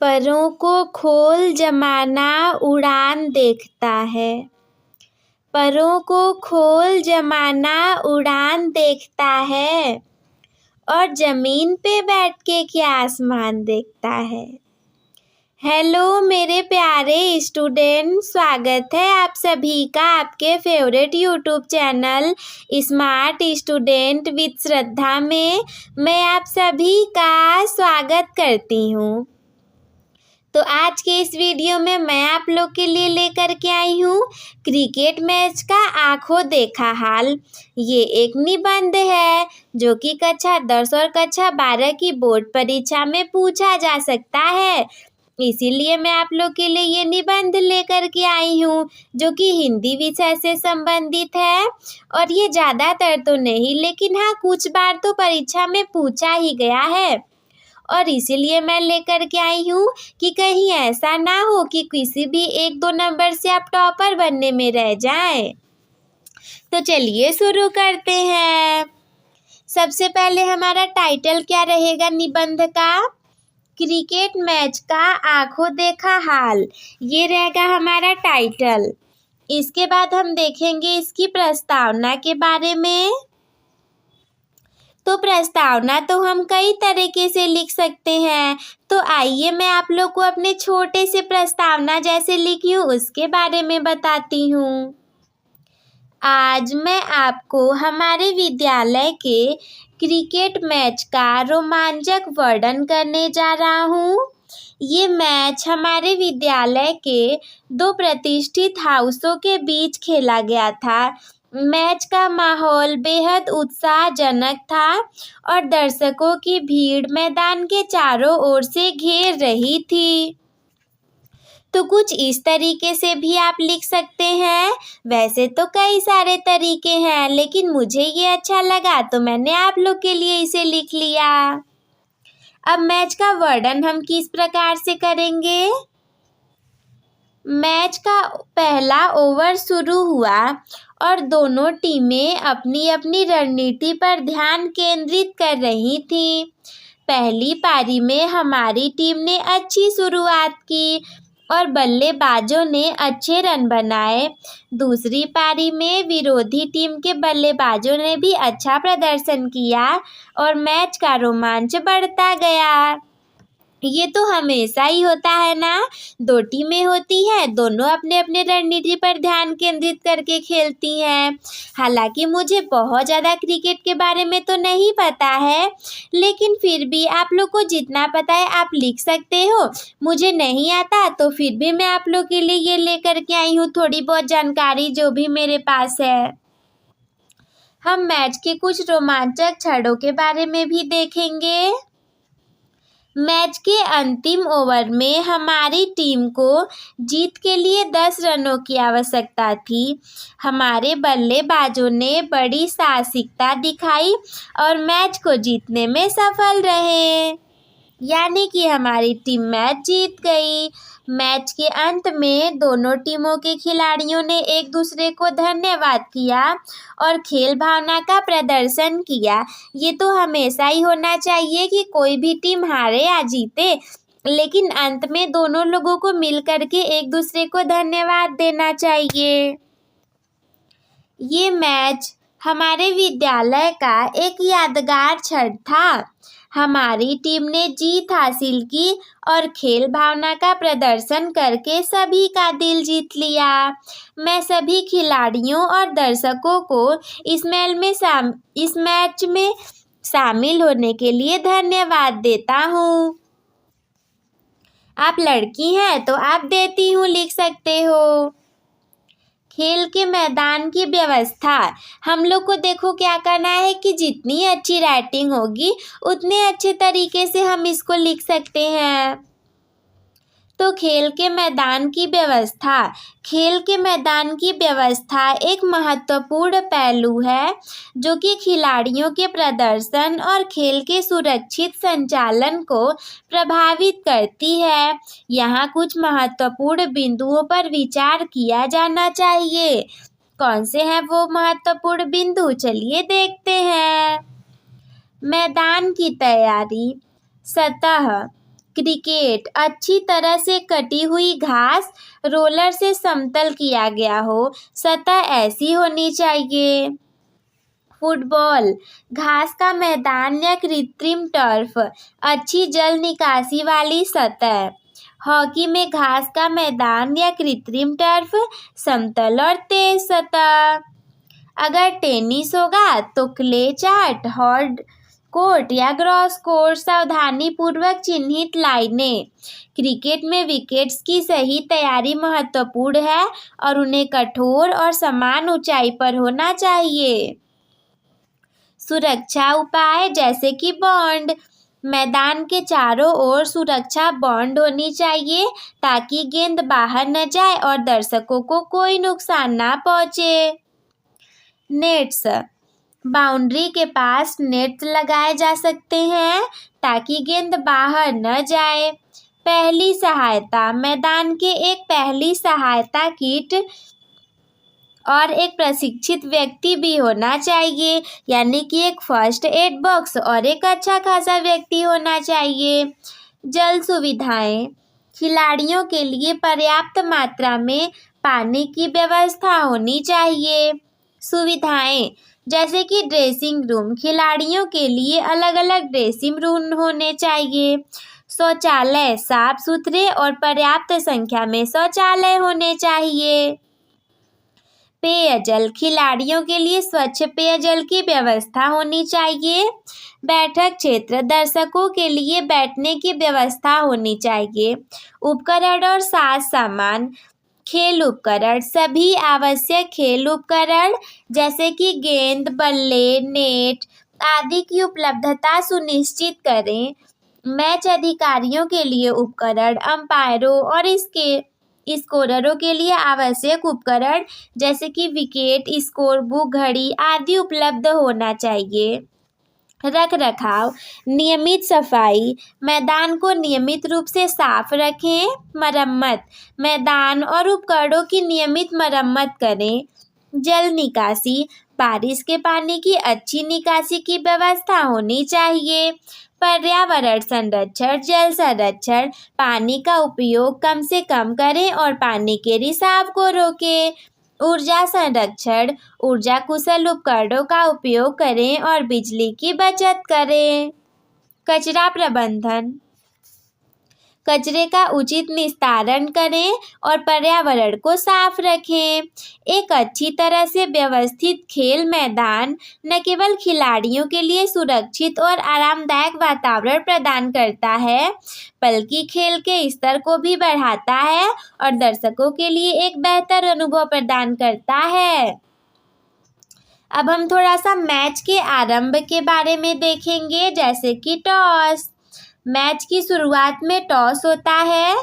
परों को खोल जमाना उड़ान देखता है। परों को खोल जमाना उड़ान देखता है और जमीन पे बैठ के क्या आसमान देखता है। हेलो मेरे प्यारे स्टूडेंट, स्वागत है आप सभी का आपके favourite YouTube channel smart student with Shraddha में। मैं आप सभी का स्वागत करती हूँ। तो आज के इस वीडियो में मैं आप लोग के लिए लेकर के आई हूँ क्रिकेट मैच का आंखों देखा हाल। ये एक निबंध है जो कि कक्षा 10 और कक्षा 12 की बोर्ड परीक्षा में पूछा जा सकता है। इसीलिए मैं आप लोग के लिए ये निबंध लेकर के आई हूँ जो कि हिंदी विषय से संबंधित है। और ये ज़्यादातर तो नहीं, लेकिन हाँ कुछ बार तो परीक्षा में पूछा ही गया है। और इसीलिए मैं लेकर के आई हूँ कि कहीं ऐसा ना हो कि किसी भी 1-2 नंबर से आप टॉपर बनने में रह जाएं। तो चलिए शुरू करते हैं। सबसे पहले हमारा टाइटल क्या रहेगा निबंध का? क्रिकेट मैच का आंखों देखा हाल, ये रहेगा हमारा टाइटल। इसके बाद हम देखेंगे इसकी प्रस्तावना के बारे में। तो प्रस्तावना तो हम कई तरीके से लिख सकते हैं। तो आइए मैं आप लोग को अपने छोटे से प्रस्तावना जैसे लिखी हूँ उसके बारे में बताती हूँ। आज मैं आपको हमारे विद्यालय के क्रिकेट मैच का रोमांचक वर्णन करने जा रहा हूँ। ये मैच हमारे विद्यालय के 2 प्रतिष्ठित हाउसों के बीच खेला गया था। मैच का माहौल बेहद उत्साहजनक था और दर्शकों की भीड़ मैदान के चारों ओर से घेर रही थी। तो कुछ इस तरीके से भी आप लिख सकते हैं। वैसे तो कई सारे तरीके हैं, लेकिन मुझे ये अच्छा लगा तो मैंने आप लोग के लिए इसे लिख लिया। अब मैच का वर्णन हम किस प्रकार से करेंगे? मैच का पहला ओवर शुरू हुआ और दोनों टीमें अपनी अपनी रणनीति पर ध्यान केंद्रित कर रही थीं। पहली पारी में हमारी टीम ने अच्छी शुरुआत की और बल्लेबाजों ने अच्छे रन बनाए। दूसरी पारी में विरोधी टीम के बल्लेबाजों ने भी अच्छा प्रदर्शन किया और मैच का रोमांच बढ़ता गया। ये तो हमेशा ही होता है ना, 2 टीमें होती हैं, दोनों अपने अपने रणनीति पर ध्यान केंद्रित करके खेलती हैं। हालांकि मुझे बहुत ज़्यादा क्रिकेट के बारे में तो नहीं पता है, लेकिन फिर भी आप लोग को जितना पता है आप लिख सकते हो। मुझे नहीं आता तो फिर भी मैं आप लोग के लिए ये लेकर के आई हूँ थोड़ी बहुत जानकारी जो भी मेरे पास है। हम मैच के कुछ रोमांचक क्षणों के बारे में भी देखेंगे। मैच के अंतिम ओवर में हमारी टीम को जीत के लिए 10 रनों की आवश्यकता थी। हमारे बल्लेबाजों ने बड़ी साहसिकता दिखाई और मैच को जीतने में सफल रहे, यानी कि हमारी टीम मैच जीत गई। मैच के अंत में दोनों टीमों के खिलाड़ियों ने एक दूसरे को धन्यवाद किया और खेल भावना का प्रदर्शन किया। ये तो हमेशा ही होना चाहिए कि कोई भी टीम हारे या जीते, लेकिन अंत में दोनों लोगों को मिल करके एक दूसरे को धन्यवाद देना चाहिए। ये मैच हमारे विद्यालय का एक यादगार क्षण था। हमारी टीम ने जीत हासिल की और खेल भावना का प्रदर्शन करके सभी का दिल जीत लिया। मैं सभी खिलाड़ियों और दर्शकों को इस मैच में शामिल होने के लिए धन्यवाद देता हूँ। आप लड़की हैं तो आप देती हूँ लिख सकते हो। खेल के मैदान की व्यवस्था, हम लोग को देखो क्या करना है कि जितनी अच्छी राइटिंग होगी उतने अच्छे तरीके से हम इसको लिख सकते हैं। तो खेल के मैदान की व्यवस्था, खेल के मैदान की व्यवस्था एक महत्वपूर्ण पहलू है जो कि खिलाड़ियों के प्रदर्शन और खेल के सुरक्षित संचालन को प्रभावित करती है। यहाँ कुछ महत्वपूर्ण बिंदुओं पर विचार किया जाना चाहिए। कौन से हैं वो महत्वपूर्ण बिंदु? चलिए देखते हैं। मैदान की तैयारी, सतह, क्रिकेट, अच्छी तरह से कटी हुई घास, रोलर से समतल किया गया हो, सतह ऐसी होनी चाहिए। फुटबॉल, घास का मैदान या कृत्रिम टर्फ, अच्छी जल निकासी वाली सतह। हॉकी में घास का मैदान या कृत्रिम टर्फ, समतल और तेज सतह। अगर टेनिस होगा तो क्ले चार्ट, हार्ड कोर्ट या ग्रॉस कोर्ट, सावधानी पूर्वक चिन्हित लाइनें। क्रिकेट में विकेट्स की सही तैयारी महत्वपूर्ण है और उन्हें कठोर और समान ऊंचाई पर होना चाहिए। सुरक्षा उपाय जैसे कि बॉन्ड, मैदान के चारों ओर सुरक्षा बॉन्ड होनी चाहिए ताकि गेंद बाहर न जाए और दर्शकों को कोई नुकसान ना पहुंचे। नेट्स, बाउंड्री के पास नेट लगाए जा सकते हैं ताकि गेंद बाहर न जाए। पहली सहायता, मैदान के एक पहली सहायता किट और एक प्रशिक्षित व्यक्ति भी होना चाहिए, यानी कि एक फर्स्ट एड बॉक्स और एक अच्छा खासा व्यक्ति होना चाहिए। जल सुविधाएं, खिलाड़ियों के लिए पर्याप्त मात्रा में पानी की व्यवस्था होनी चाहिए। सुविधाएं जैसे कि ड्रेसिंग रूम, खिलाड़ियों के लिए अलग अलग ड्रेसिंग रूम होने चाहिए। शौचालय, साफ सुथरे और पर्याप्त संख्या में शौचालय होने चाहिए। पेयजल, खिलाड़ियों के लिए स्वच्छ पेयजल की व्यवस्था होनी चाहिए। बैठक क्षेत्र, दर्शकों के लिए बैठने की व्यवस्था होनी चाहिए। उपकरण और साज सामान, खेल उपकरण, सभी आवश्यक खेल उपकरण जैसे कि गेंद, बल्ले, नेट आदि की उपलब्धता सुनिश्चित करें। मैच अधिकारियों के लिए उपकरण, अंपायरों और स्कोररों के लिए आवश्यक उपकरण जैसे कि विकेट, स्कोर बुक, घड़ी आदि उपलब्ध होना चाहिए। रख रखाव, नियमित सफाई, मैदान को नियमित रूप से साफ रखें। मरम्मत, मैदान और उपकरणों की नियमित मरम्मत करें। जल निकासी, बारिश के पानी की अच्छी निकासी की व्यवस्था होनी चाहिए। पर्यावरण संरक्षण, जल संरक्षण, पानी का उपयोग कम से कम करें और पानी के रिसाव को रोकें। ऊर्जा संरक्षण, ऊर्जा कुशल उपकरणों का उपयोग करें और बिजली की बचत करें। कचरा प्रबंधन, कचरे का उचित निस्तारण करें और पर्यावरण को साफ रखें। एक अच्छी तरह से व्यवस्थित खेल मैदान न केवल खिलाड़ियों के लिए सुरक्षित और आरामदायक वातावरण प्रदान करता है, बल्कि खेल के स्तर को भी बढ़ाता है और दर्शकों के लिए एक बेहतर अनुभव प्रदान करता है। अब हम थोड़ा सा मैच के आरंभ के बारे में देखेंगे, जैसे कि टॉस। मैच की शुरुआत में टॉस होता है।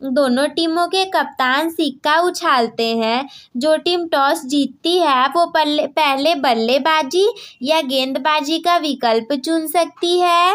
दोनों टीमों के कप्तान सिक्का उछालते हैं। जो टीम टॉस जीतती है वो पहले बल्लेबाजी या गेंदबाजी का विकल्प चुन सकती है।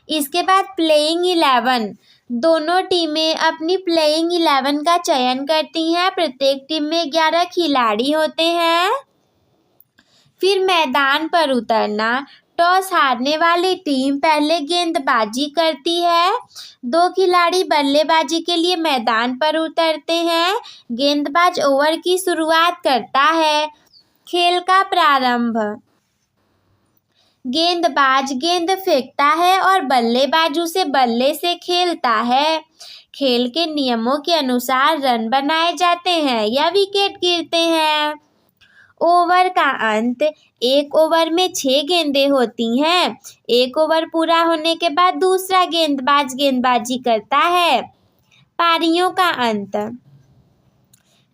इसके बाद प्लेइंग 11, दोनों टीमें अपनी प्लेइंग 11 का चयन करती हैं। प्रत्येक टीम में 11 खिलाड़ी होते हैं। फिर मैदान पर उतरना, टॉस हारने वाली टीम पहले गेंदबाजी करती है। 2 खिलाड़ी बल्लेबाजी के लिए मैदान पर उतरते हैं। गेंदबाज ओवर की शुरुआत करता है। खेल का प्रारंभ, गेंदबाज गेंद फेंकता है और बल्लेबाज उसे बल्ले से खेलता है। खेल के नियमों के अनुसार रन बनाए जाते हैं या विकेट गिरते हैं। ओवर का अंत, एक ओवर में 6 गेंदें होती हैं। एक ओवर पूरा होने के बाद दूसरा गेंदबाज गेंदबाजी करता है। पारियों का अंत,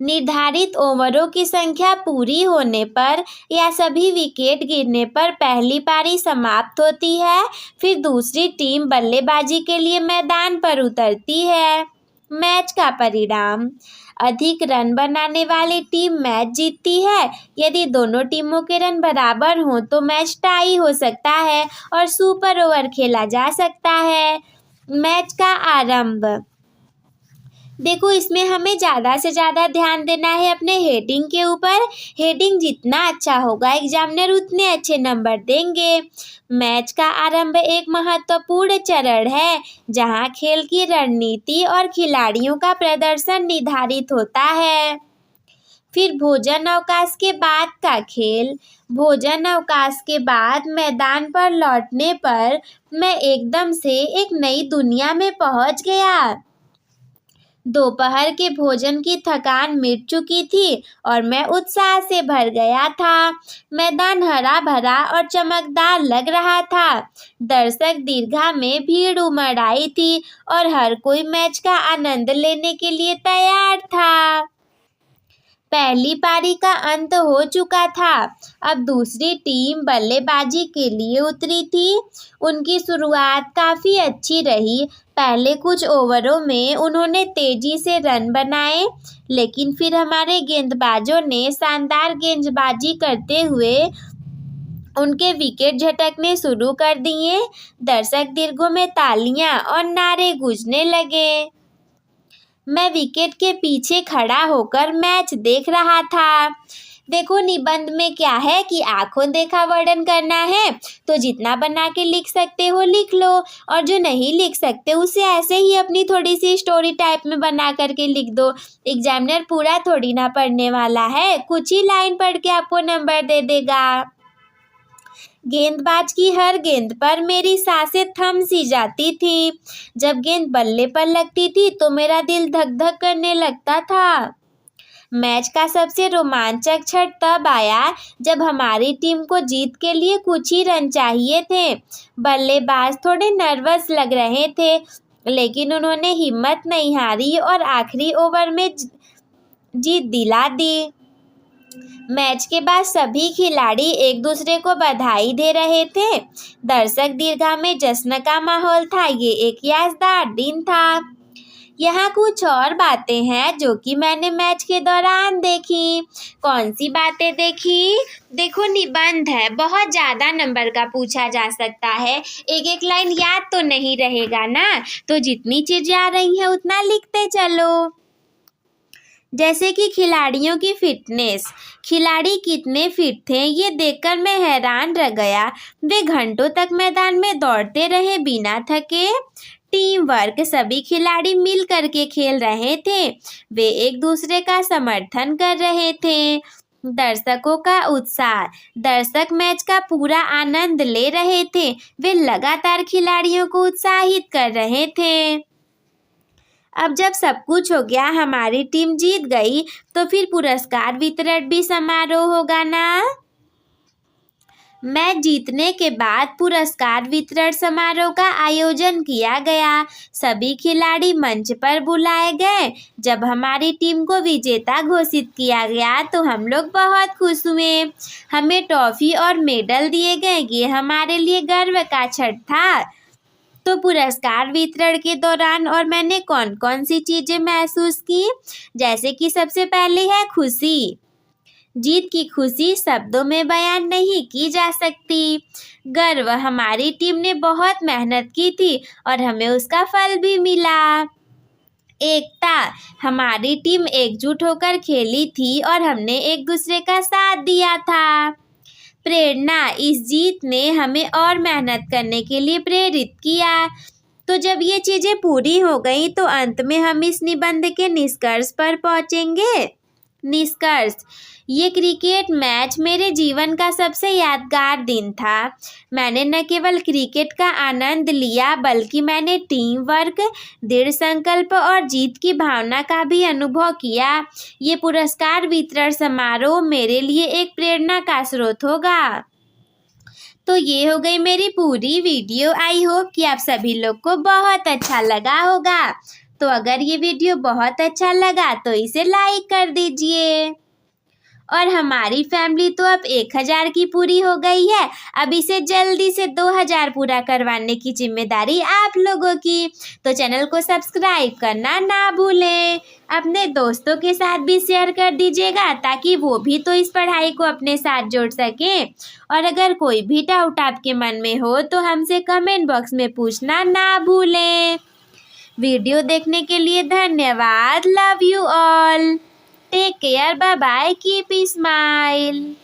निर्धारित ओवरों की संख्या पूरी होने पर या सभी विकेट गिरने पर पहली पारी समाप्त होती है। फिर दूसरी टीम बल्लेबाजी के लिए मैदान पर उतरती है। मैच का परिणाम, अधिक रन बनाने वाली टीम मैच जीतती है। यदि दोनों टीमों के रन बराबर हों तो मैच टाई हो सकता है और सुपर ओवर खेला जा सकता है। मैच का आरंभ, देखो, इसमें हमें ज़्यादा से ज़्यादा ध्यान देना है अपने हेडिंग के ऊपर। हेडिंग जितना अच्छा होगा एग्जामिनर उतने अच्छे नंबर देंगे। मैच का आरंभ एक महत्वपूर्ण चरण है जहां खेल की रणनीति और खिलाड़ियों का प्रदर्शन निर्धारित होता है। फिर भोजन अवकाश के बाद का खेल। भोजन अवकाश के बाद मैदान पर लौटने पर मैं एकदम से एक नई दुनिया में पहुंच गया। दोपहर के भोजन की थकान मिट चुकी थी और मैं उत्साह से भर गया था। मैदान हरा भरा और चमकदार लग रहा था। दर्शक दीर्घा में भीड़ उमड़ आई थी और हर कोई मैच का आनंद लेने के लिए तैयार था। पहली पारी का अंत हो चुका था। अब दूसरी टीम बल्लेबाजी के लिए उतरी थी। उनकी शुरुआत काफ़ी अच्छी रही। पहले कुछ ओवरों में उन्होंने तेजी से रन बनाए, लेकिन फिर हमारे गेंदबाजों ने शानदार गेंदबाजी करते हुए उनके विकेट झटकने शुरू कर दिए। दर्शक दीर्घों में तालियां और नारे गूंजने लगे। मैं विकेट के पीछे खड़ा होकर मैच देख रहा था। देखो, निबंध में क्या है कि आंखों देखा वर्णन करना है तो जितना बना के लिख सकते हो लिख लो, और जो नहीं लिख सकते उसे ऐसे ही अपनी थोड़ी सी स्टोरी टाइप में बना करके लिख दो। एग्जामिनर पूरा थोड़ी ना पढ़ने वाला है, कुछ ही लाइन पढ़ के आपको नंबर दे देगा। गेंदबाज की हर गेंद पर मेरी सांसें थम सी जाती थी। जब गेंद बल्ले पर लगती थी तो मेरा दिल धक धक करने लगता था। मैच का सबसे रोमांचक क्षण तब आया जब हमारी टीम को जीत के लिए कुछ ही रन चाहिए थे। बल्लेबाज थोड़े नर्वस लग रहे थे, लेकिन उन्होंने हिम्मत नहीं हारी और आखिरी ओवर में जीत दिला दी। मैच के बाद सभी खिलाड़ी एक दूसरे को बधाई दे रहे थे। दर्शक दीर्घा में जश्न का माहौल था। ये एक यादगार दिन था। यहाँ कुछ और बातें हैं जो कि मैंने मैच के दौरान देखी। कौन सी बातें देखी? देखो, निबंध है, बहुत ज़्यादा नंबर का पूछा जा सकता है। एक एक लाइन याद तो नहीं रहेगा ना, तो जितनी चीज़ें आ रही हैं उतना लिखते चलो। जैसे कि खिलाड़ियों की फिटनेस। खिलाड़ी कितने फिट थे ये देखकर मैं हैरान रह गया। वे घंटों तक मैदान में दौड़ते रहे बिना थके। टीम वर्क, सभी खिलाड़ी मिल करके खेल रहे थे। वे एक दूसरे का समर्थन कर रहे थे। दर्शकों का उत्साह। दर्शक मैच का पूरा आनंद ले रहे थे। वे लगातार खिलाड़ियों को उत्साहित कर रहे थे। अब जब सब कुछ हो गया, हमारी टीम जीत गई, तो फिर पुरस्कार वितरण भी समारोह होगा ना। मैच जीतने के बाद पुरस्कार वितरण समारोह का आयोजन किया गया। सभी खिलाड़ी मंच पर बुलाए गए। जब हमारी टीम को विजेता घोषित किया गया तो हम लोग बहुत खुश हुए। हमें ट्रॉफी और मेडल दिए गए। ये हमारे लिए गर्व का क्षण था। तो पुरस्कार वितरण के दौरान और मैंने कौन कौन सी चीज़ें महसूस की, जैसे कि सबसे पहले है खुशी। जीत की खुशी शब्दों में बयान नहीं की जा सकती। गर्व, हमारी टीम ने बहुत मेहनत की थी और हमें उसका फल भी मिला। एकता, हमारी टीम एकजुट होकर खेली थी और हमने एक दूसरे का साथ दिया था। प्रेरणा, इस जीत ने हमें और मेहनत करने के लिए प्रेरित किया। तो जब ये चीज़ें पूरी हो गई तो अंत में हम इस निबंध के निष्कर्ष पर पहुँचेंगे। निष्कर्ष, ये क्रिकेट मैच मेरे जीवन का सबसे यादगार दिन था। मैंने न केवल क्रिकेट का आनंद लिया बल्कि मैंने टीम वर्क, दृढ़ संकल्प और जीत की भावना का भी अनुभव किया। ये पुरस्कार वितरण समारोह मेरे लिए एक प्रेरणा का स्रोत होगा। तो ये हो गई मेरी पूरी वीडियो। आई होप कि आप सभी लोग को बहुत अच्छा लगा होगा। तो अगर ये वीडियो बहुत अच्छा लगा तो इसे लाइक कर दीजिए। और हमारी फैमिली तो अब 1000 की पूरी हो गई है। अब इसे जल्दी से 2000 पूरा करवाने की जिम्मेदारी आप लोगों की। तो चैनल को सब्सक्राइब करना ना भूलें। अपने दोस्तों के साथ भी शेयर कर दीजिएगा ताकि वो भी तो इस पढ़ाई को अपने साथ जोड़ सकें। और अगर कोई भी डाउट आपके मन में हो तो हमसे कमेंट बॉक्स में पूछना ना भूलें। वीडियो देखने के लिए धन्यवाद। Love you all. Take care. Bye bye. Keep smile.